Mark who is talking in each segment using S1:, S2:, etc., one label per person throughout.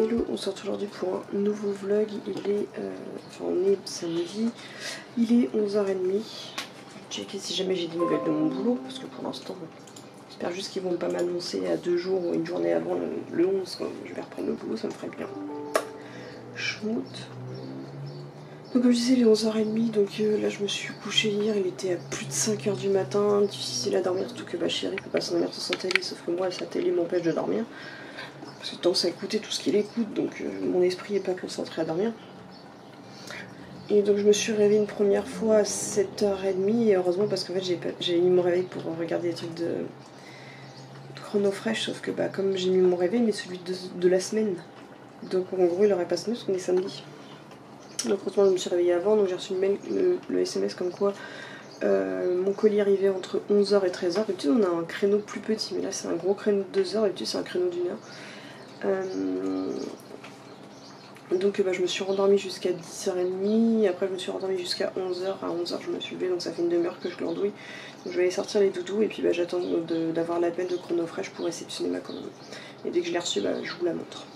S1: Hello, on sort aujourd'hui pour un nouveau vlog. Il est, enfin on est samedi, il est 11h30. Checker si jamais j'ai des nouvelles de mon boulot, parce que pour l'instant, j'espère juste qu'ils vont pas m'annoncer à 2 jours ou une journée avant le 11 quand je vais reprendre le boulot, ça me ferait bien. Schmout. Donc comme je disais, il est 11h30, donc là je me suis couchée hier, il était à plus de 5h du matin, difficile à dormir, surtout que ma chérie peut pas s'endormir sans sa télé, sauf que moi sa télé m'empêche de dormir. Parce que tendance à écouter tout ce qu'il écoute, donc mon esprit n'est pas concentré à dormir. Et donc je me suis réveillée une première fois à 7h30, et heureusement parce qu'en fait j'ai mis mon réveil pour regarder des trucs de Chrono Fresh, sauf que bah, comme j'ai mis mon réveil, mais celui de la semaine. Donc en gros il aurait pas sonné parce qu'on est samedi. Donc heureusement je me suis réveillée avant, donc j'ai reçu le SMS comme quoi mon colis arrivait entre 11h et 13h. D'habitude on a un créneau plus petit, mais là c'est un gros créneau de 2h, d'habitude c'est un créneau d'1 heure. Donc bah, je me suis rendormie jusqu'à 10h30, après je me suis rendormie jusqu'à 11h, à 11h je me suis levée, donc ça fait une demi-heure que je glandouille. Donc je vais aller sortir les doudous et puis bah, j'attends d'avoir l'appel de Chrono Fresh pour réceptionner ma commande. Et dès que je l'ai reçue, bah, je vous la montre.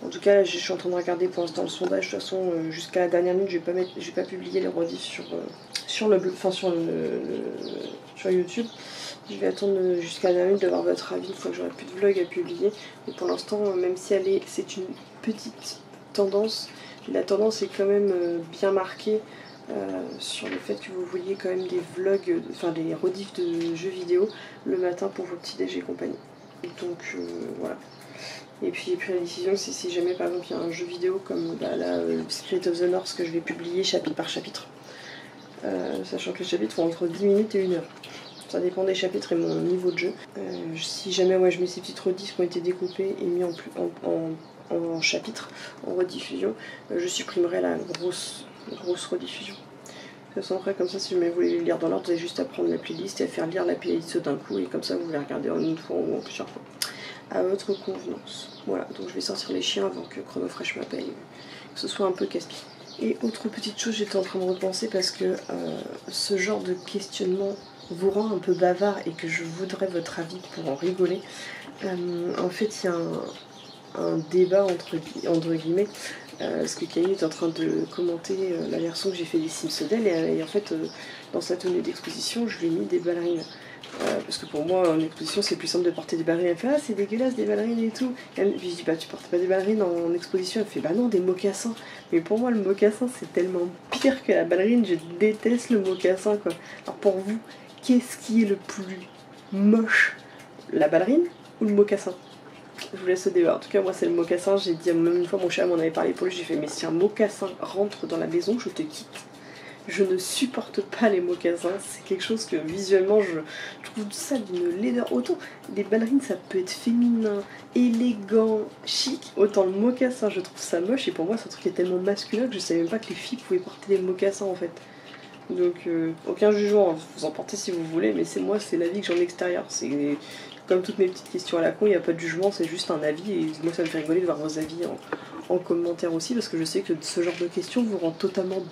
S1: En tout cas là je suis en train de regarder pour l'instant le sondage, de toute façon jusqu'à la dernière minute je vais pas publier les rediffs sur YouTube. Je vais attendre jusqu'à la dernière minute d'avoir votre avis, une fois que j'aurai plus de vlog à publier. Mais pour l'instant, même si c'est une petite tendance, la tendance est quand même bien marquée sur le fait que vous vouliez quand même des vlogs, enfin des rediffs de jeux vidéo le matin pour vos petits déj et compagnie. Donc voilà. Et puis la décision c'est si jamais par exemple il y a un jeu vidéo comme bah, là Spirit of the North que je vais publier chapitre par chapitre. Sachant que les chapitres font entre 10 minutes et 1 heure. Ça dépend des chapitres et mon niveau de jeu. Si jamais je mets ces petites rediffs qui ont été découpées et mis en chapitres, en rediffusion, je supprimerai la grosse rediffusion. De toute façon après comme ça si jamais vous voulez les lire dans l'ordre, vous avez juste à prendre la playlist et à faire lire la playlist d'un coup et comme ça vous les regardez en une fois ou en plusieurs fois. À votre convenance. Voilà, donc je vais sortir les chiens avant que Chrono Fresh m'appelle, que ce soit un peu casse-pied. Et autre petite chose, j'étais en train de repenser parce que ce genre de questionnement vous rend un peu bavard et que je voudrais votre avis pour en rigoler. En fait, il y a un débat entre guillemets, parce que Camille est en train de commenter la version que j'ai fait des Sims d'elle et en fait, dans sa tenue d'exposition, je lui ai mis des ballerines. Parce que pour moi en exposition c'est plus simple de porter des ballerines. Elle fait ah c'est dégueulasse des ballerines et tout. Et puis je dis bah tu portes pas des ballerines en exposition. Elle fait bah non des mocassins. Mais pour moi le mocassin c'est tellement pire que la ballerine, je déteste le mocassin quoi. Alors pour vous, qu'est-ce qui est le plus moche, la ballerine ou le mocassin? Je vous laisse le débat. En tout cas moi c'est le mocassin. J'ai dit même une fois mon chat m'en avait parlé pour lui, j'ai fait mais si un mocassin rentre dans la maison je te quitte. Je ne supporte pas les mocassins, c'est quelque chose que visuellement je trouve ça d'une laideur. Autant des ballerines ça peut être féminin, élégant, chic, autant le mocassin je trouve ça moche et pour moi ce truc est tellement masculin que je savais même pas que les filles pouvaient porter des mocassins en fait. Donc aucun jugement, vous en portez si vous voulez, mais c'est l'avis que j'ai en extérieur. C'est comme toutes mes petites questions à la con, il n'y a pas de jugement, c'est juste un avis et moi ça me fait rigoler de voir vos avis en commentaire aussi parce que je sais que ce genre de questions vous rend totalement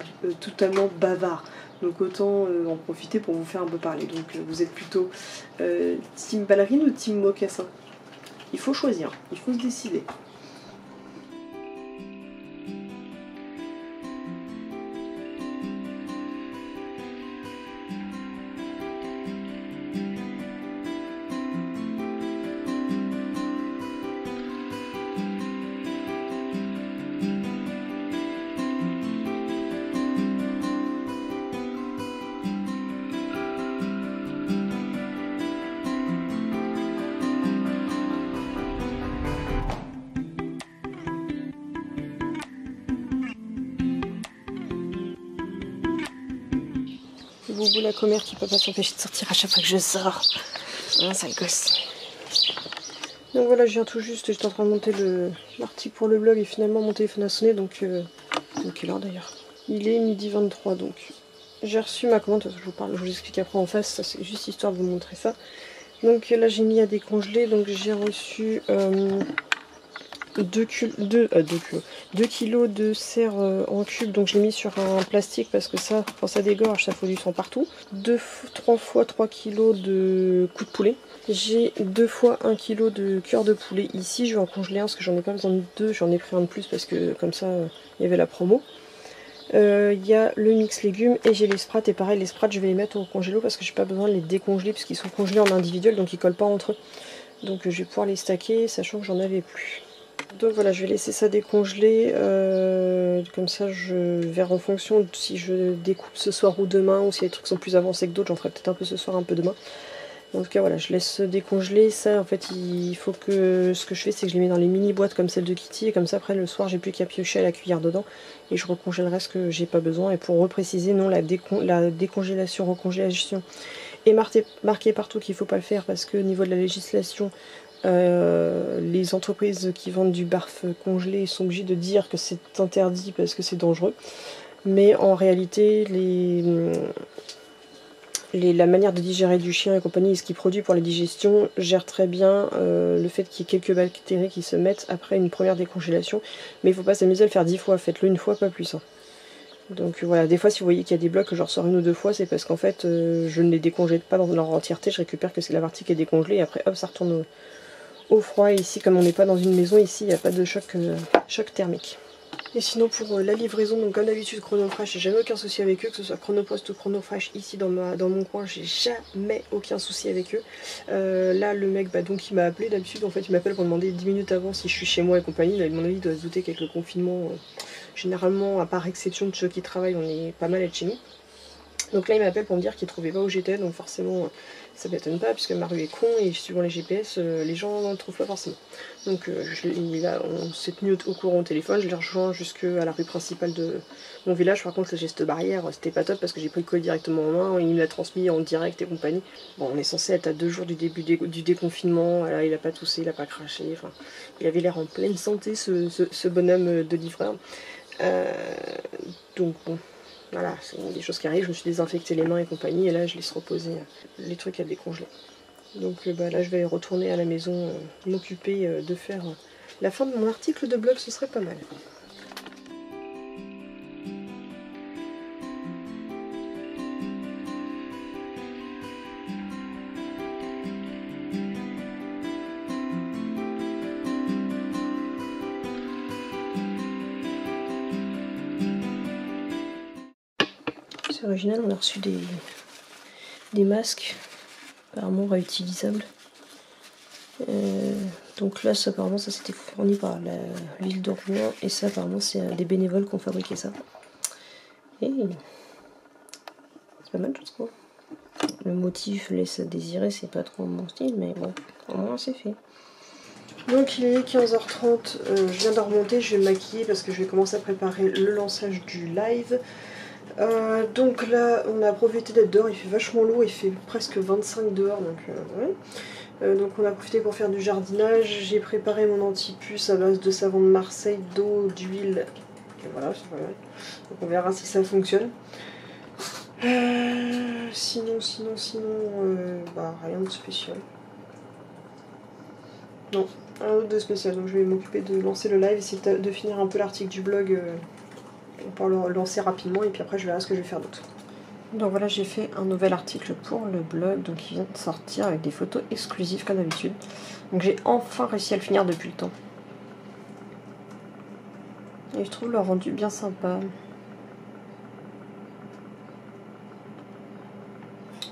S1: bavard. Donc autant en profiter pour vous faire un peu parler. Donc vous êtes plutôt team ballerine ou team mocassin? Il faut choisir, il faut se décider. Boubou la commère qui peut pas s'empêcher de sortir à chaque fois que je sors. Un sale gosse. Donc voilà, je viens tout juste, j'étais en train de monter l'article pour le blog et finalement mon téléphone a sonné donc quelle heure d'ailleurs? Il est 12h23 donc j'ai reçu ma commande, je vous explique après en face, ça c'est juste histoire de vous montrer ça. Donc là j'ai mis à décongeler, donc j'ai reçu 2 kilos de serre en cube, donc je l'ai mis sur un plastique parce que ça, quand ça dégorge, ça fout du sang partout. 3 fois 3 kilos de coups de poulet. J'ai 2 fois 1 kg de cœur de poulet ici. Je vais en congeler un parce que j'en ai pas besoin de 2. J'en ai pris un de plus parce que comme ça, il y avait la promo. Il y a le mix légumes et j'ai les sprats. Et pareil, les sprats, je vais les mettre au congélo parce que j'ai pas besoin de les décongeler puisqu'ils sont congelés en individuel, donc ils collent pas entre eux. Donc je vais pouvoir les stacker, sachant que j'en avais plus. Donc voilà, je vais laisser ça décongeler. Comme ça, je verrai en fonction de si je découpe ce soir ou demain, ou si les trucs sont plus avancés que d'autres. J'en ferai peut-être un peu ce soir, un peu demain. En tout cas voilà, je laisse décongeler. Ça en fait il faut que ce que je fais c'est que je les mets dans les mini boîtes comme celle de Kitty. Et comme ça après le soir j'ai plus qu'à piocher à la cuillère dedans. Et je recongèlerai ce que j'ai pas besoin. Et pour repréciser, non, la décongélation, recongélation est marqué partout qu'il ne faut pas le faire. Parce que au niveau de la législation, les entreprises qui vendent du barf congelé sont obligées de dire que c'est interdit parce que c'est dangereux. Mais en réalité la manière de digérer du chien et compagnie et ce qu'il produit pour la digestion gère très bien le fait qu'il y ait quelques bactéries qui se mettent après une première décongélation. Mais il ne faut pas s'amuser à le faire 10 fois, faites-le une fois, pas plus. Hein. Donc voilà, des fois si vous voyez qu'il y a des blocs que je ressors 1 ou 2 fois, c'est parce qu'en fait je ne les décongèle pas dans leur entièreté, je récupère que c'est la partie qui est décongelée et après hop ça retourne au froid. Et ici comme on n'est pas dans une maison, ici il n'y a pas de choc thermique. Et sinon pour la livraison, donc comme d'habitude Chronofresh, j'ai jamais aucun souci avec eux, que ce soit Chronopost ou Chronofresh ici dans mon coin, j'ai jamais aucun souci avec eux. Là le mec donc il m'a appelé, d'habitude en fait il m'appelle pour demander 10 minutes avant si je suis chez moi et compagnie. Là, à mon avis il doit se douter qu'avec le confinement, généralement à part exception de ceux qui travaillent, on est pas mal à être chez nous. Donc là il m'appelle pour me dire qu'il trouvait pas où j'étais, donc forcément ça m'étonne pas puisque ma rue est con et suivant les GPS les gens ne le trouvent pas forcément. Donc on s'est tenu au courant au téléphone, je l'ai rejoint jusqu'à la rue principale de mon village. Par contre le geste barrière c'était pas top parce que j'ai pris le colis directement en main, il me l'a transmis en direct et compagnie. Bon on est censé être à 2 jours du début du déconfinement, là, il a pas toussé, il a pas craché, enfin il avait l'air en pleine santé ce bonhomme de livreur. Donc bon. Voilà, c'est des choses qui arrivent, je me suis désinfecté les mains et compagnie, et là je laisse reposer les trucs à décongeler. Donc là je vais retourner à la maison, m'occuper de faire la fin de mon article de blog, ce serait pas mal. C'est original, on a reçu des masques, apparemment réutilisables. Donc là, apparemment, ça c'était fourni par la ville de Rouen, et ça, apparemment, c'est des bénévoles qui ont fabriqué ça. Et c'est pas mal, je trouve. Le motif laisse à désirer, c'est pas trop mon style, mais bon, au moins c'est fait. Donc il est 15h30, je viens de remonter, je vais me maquiller parce que je vais commencer à préparer le lançage du live. Donc là on a profité d'être dehors, il fait vachement lourd, il fait presque 25 dehors, donc ouais. Donc on a profité pour faire du jardinage. J'ai préparé mon anti-puce à base de savon de Marseille, d'eau, d'huile, et voilà, c'est pas mal. Donc on verra si ça fonctionne. Sinon, rien de spécial. Non, rien d'autre de spécial, donc je vais m'occuper de lancer le live, essayer de finir un peu l'article du blog. On peut le lancer rapidement et puis après je verrai ce que je vais faire d'autre. Donc voilà, j'ai fait un nouvel article pour le blog, donc il vient de sortir avec des photos exclusives comme d'habitude. Donc j'ai enfin réussi à le finir depuis le temps. Et je trouve le rendu bien sympa.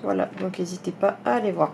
S1: Voilà, donc n'hésitez pas à aller voir.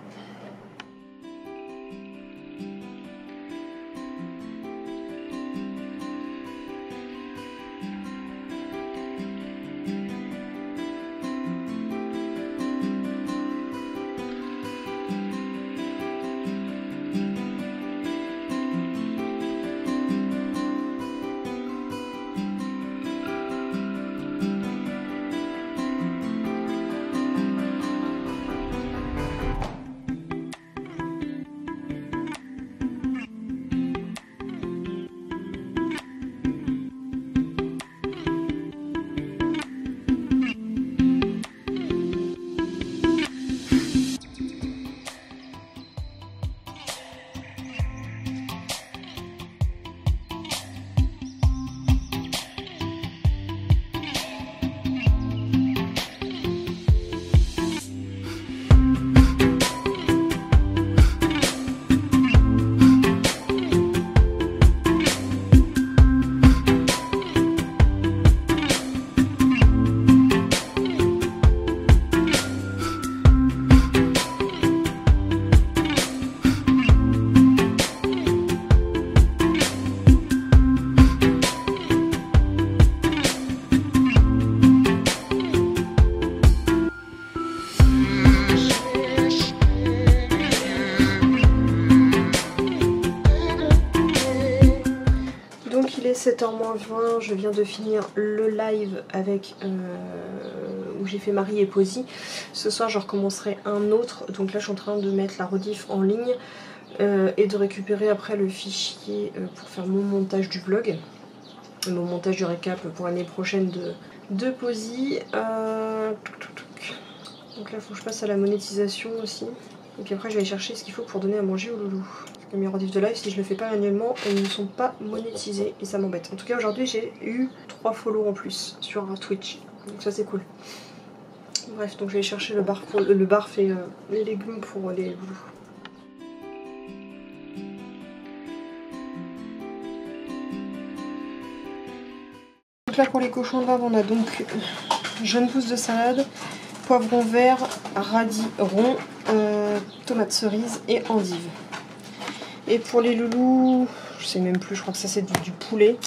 S1: 17h-20, je viens de finir le live avec où j'ai fait Marie et Posy. Ce soir je recommencerai un autre, donc là je suis en train de mettre la rediff en ligne et de récupérer après le fichier pour faire mon montage du vlog, mon montage du récap pour l'année prochaine de Posy. Donc là il faut que je passe à la monétisation aussi. Et puis après je vais aller chercher ce qu'il faut pour donner à manger aux loulous. Mes rediffs de live, si je le fais pas annuellement, elles ne sont pas monétisées et ça m'embête. En tout cas aujourd'hui j'ai eu 3 follow en plus sur Twitch, donc ça c'est cool. Bref, donc je vais chercher le barf et les légumes pour les loulous. Donc là pour les cochons de lave, on a donc jaune pousse de salade, poivron vert, radis rond, tomates cerises et endives. Et pour les loulous, je sais même plus, je crois que ça c'est du poulet.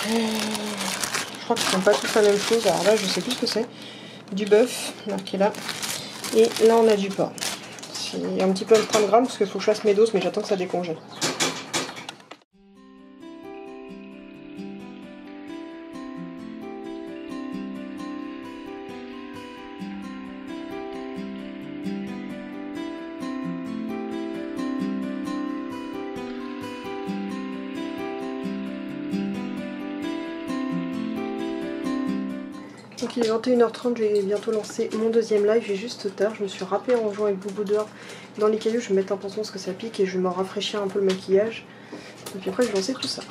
S1: Je crois qu'ils sont pas tous la même chose, alors là je sais plus ce que c'est. Du bœuf, marqué là. Et là on a du porc. C'est un petit peu 30 grammes parce qu'il faut que je fasse mes doses, mais j'attends que ça décongèle. Donc il est 21h30, je vais bientôt lancer mon deuxième live, j'ai juste tard, je me suis râpée en jouant avec Boubou dehors dans les cailloux, je vais mettre un pansement parce que ça pique et je vais me rafraîchir un peu le maquillage. Et puis après je vais lancer tout ça.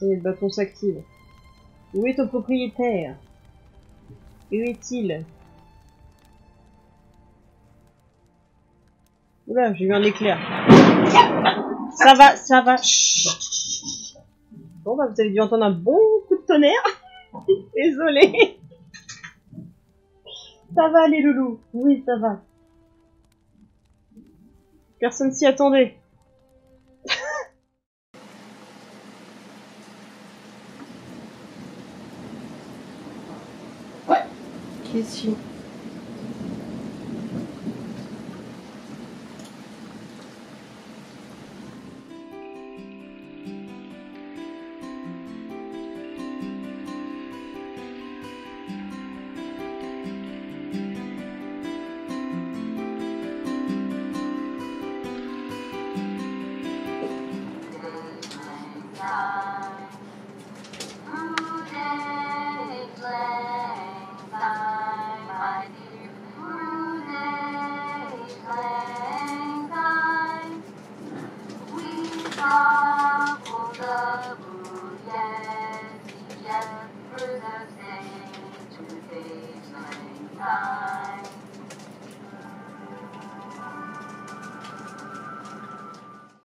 S1: Le bâton s'active. Où est ton propriétaire? Où est-il? Oula, j'ai eu un éclair. Ça va, ça va. Chut. Bon, bah vous avez dû entendre un bon coup de tonnerre. Désolée. Ça va les loulous. Oui, ça va. Personne s'y attendait. Qu'est-ce que
S2: time.